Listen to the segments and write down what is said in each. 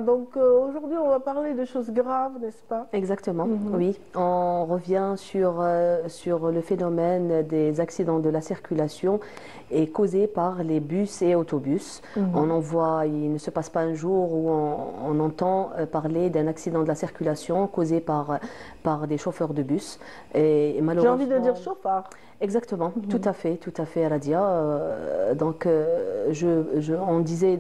Donc aujourd'hui, on va parler de choses graves, n'est-ce pas? Exactement, oui. On revient sur le phénomène des accidents de la circulation et causés par les bus et autobus. On en voit, il ne se passe pas un jour où on entend parler d'un accident de la circulation causé par des chauffeurs de bus. Et J'ai envie de malheureusement, dire chauffard. exactement, tout à fait, Radia. On disait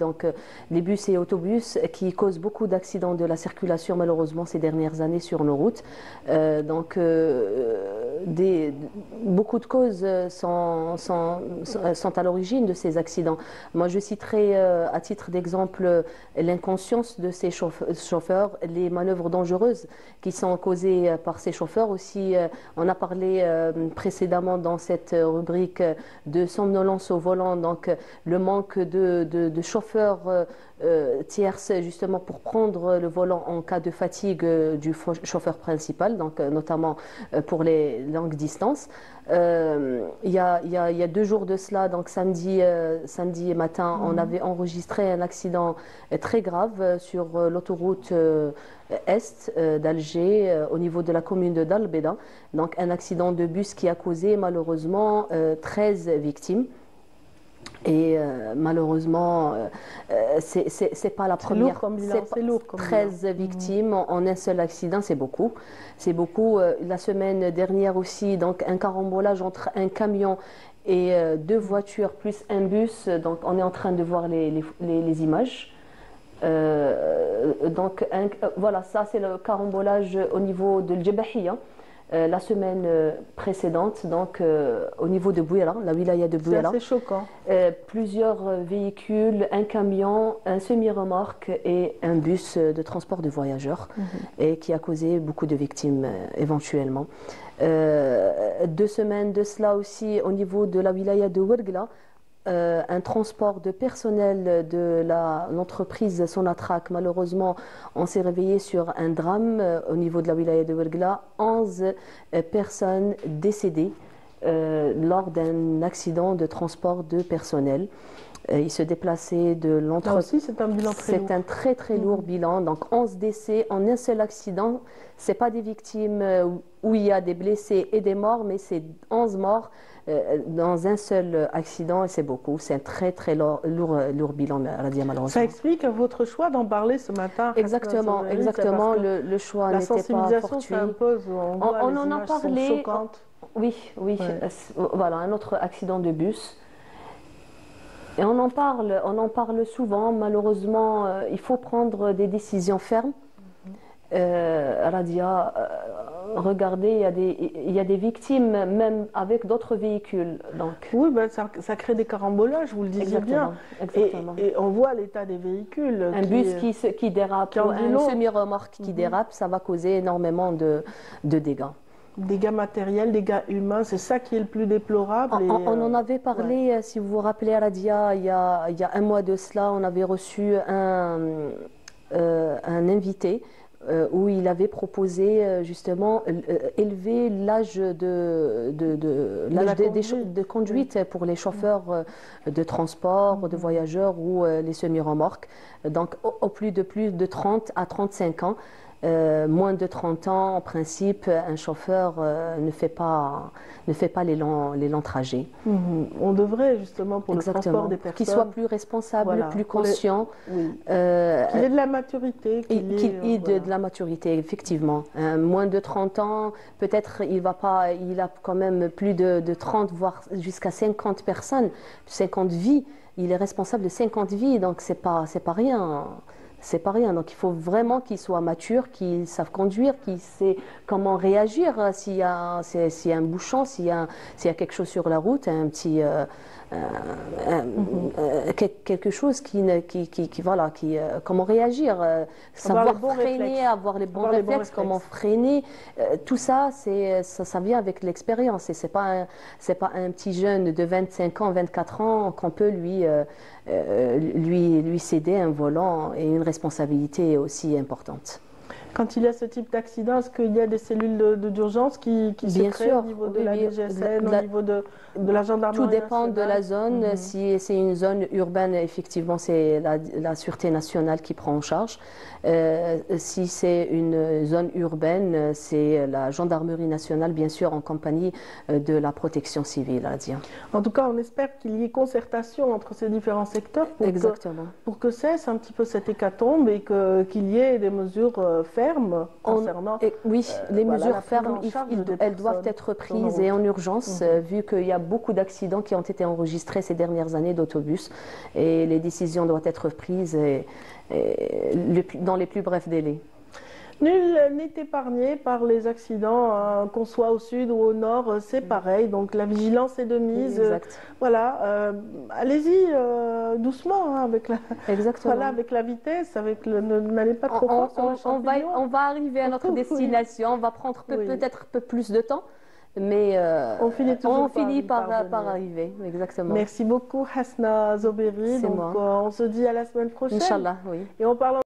les bus et autobus qui causent beaucoup d'accidents de la circulation malheureusement ces dernières années sur nos routes. Beaucoup de causes sont à l'origine de ces accidents. Moi, je citerai à titre d'exemple l'inconscience de ces chauffeurs, les manœuvres dangereuses qui sont causées par ces chauffeurs aussi. On a parlé précédemment dans cette rubrique de somnolence au volant, donc le manque de chauffeurs tierces justement pour prendre le volant en cas de fatigue du chauffeur principal, donc notamment pour les longues distances. Il y a 2 jours de cela, donc samedi matin, on avait enregistré un accident très grave sur l'autoroute est d'Alger, au niveau de la commune de Dalbeda. Donc un accident de bus qui a causé malheureusement 13 victimes. Et malheureusement, c'est pas la première. Lourd comme bilan, c'est lourd comme 13 bilan. victimes en un seul accident, c'est beaucoup. C'est beaucoup. La semaine dernière aussi, donc un carambolage entre un camion et 2 voitures plus un bus. Donc on est en train de voir les images. Voilà, ça c'est le carambolage au niveau de Djebahiya. La semaine précédente, donc au niveau de Bouira, la wilaya de Bouira. C'est assez choquant. Plusieurs véhicules, un camion, un semi-remorque et un bus de transport de voyageurs, et qui a causé beaucoup de victimes éventuellement. 2 semaines de cela aussi au niveau de la wilaya de Ouergla. Un transport de personnel de l'entreprise Sonatrach. Malheureusement, on s'est réveillé sur un drame au niveau de la wilaya de Ouergla. 11 personnes décédées lors d'un accident de transport de personnel. Ils se déplaçaient de l'entreprise. Là aussi, c'est un bilan très lourd. C'est un très très lourd bilan. Donc 11 décès en un seul accident. Ce n'est pas des victimes où il y a des blessés et des morts, mais c'est 11 morts dans un seul accident, et c'est beaucoup. C'est un très très lourd bilan, malheureusement. Ça explique votre choix d'en parler ce matin. Exactement. Le choix n'était pas fortuit. La sensibilisation s'impose. On en a parlé. Oui. Ouais. Voilà, un autre accident de bus. Et on en parle souvent. Malheureusement, il faut prendre des décisions fermes. Radia, regardez, il y a des victimes même avec d'autres véhicules. Donc. Oui, ça crée des carambolages, vous le disiez bien. Exactement. Et on voit l'état des véhicules. Un bus qui dérape, ou un semi-remorque qui dérape, ça va causer énormément de dégâts. Dégâts matériels, dégâts humains, c'est ça qui est le plus déplorable. On en avait parlé, si vous vous rappelez, Radia, il y a un mois de cela, on avait reçu un invité où il avait proposé justement élever l'âge de conduite pour les chauffeurs de transport, de voyageurs ou les semi-remorques. Donc au plus de 30 à 35 ans. Moins de 30 ans, en principe, un chauffeur ne fait pas les longs trajets. On devrait justement pour le transport des personnes. Qu'il soit plus responsable, plus conscient. Qu'il ait de la maturité. Qu'il ait de la maturité, effectivement. Moins de 30 ans, peut-être il a quand même plus de 30, voire jusqu'à 50 personnes, 50 vies. Il est responsable de 50 vies, donc c'est pas rien. C'est pas rien. Donc il faut vraiment qu'ils soient matures, qu'ils savent conduire, qu'ils savent comment réagir s'il y a un bouchon, s'il y a quelque chose sur la route, un petit quelque chose comment réagir, savoir freiner, avoir les bons réflexes, comment freiner. Tout ça, ça vient avec l'expérience. Et c'est pas un petit jeune de 25 ans, 24 ans qu'on peut lui céder un volant et une responsabilité aussi importante. Quand il y a ce type d'accident, est-ce qu'il y a des cellules d'urgence qui se Bien créent sûr, au niveau de oui, la oui. DGSN, au niveau de la Tout gendarmerie dépend de la nationale? zone. Si c'est une zone urbaine, effectivement, c'est la Sûreté nationale qui prend en charge. Si c'est une zone urbaine, c'est la gendarmerie nationale, bien sûr, en compagnie de la protection civile, à dire. En tout cas, on espère qu'il y ait concertation entre ces différents secteurs Exactement. pour que cesse un petit peu cette hécatombe et qu'il y ait des mesures fermes concernant Oui, les voilà, mesures la prise fermes, en charge des elles doivent personnes être sur nos prises et routes. en urgence, vu qu'il y a beaucoup d'accidents qui ont été enregistrés ces dernières années d'autobus. Et les décisions doivent être prises dans les plus brefs délais. Nul n'est épargné par les accidents, qu'on soit au sud ou au nord, c'est pareil. Donc la vigilance est de mise. Exact. Voilà, allez-y doucement hein, voilà, Exactement. avec la vitesse, n'allez pas trop fort sur le champignon. On va arriver à notre Oui. destination, on va prendre Oui. peut-être un peu plus de temps, mais On finit toujours par parvenir. arriver. Exactement. Merci beaucoup Hasna Zoberi. C'est Donc moi. on se dit à la semaine prochaine. Inch'Allah, oui. Et on parle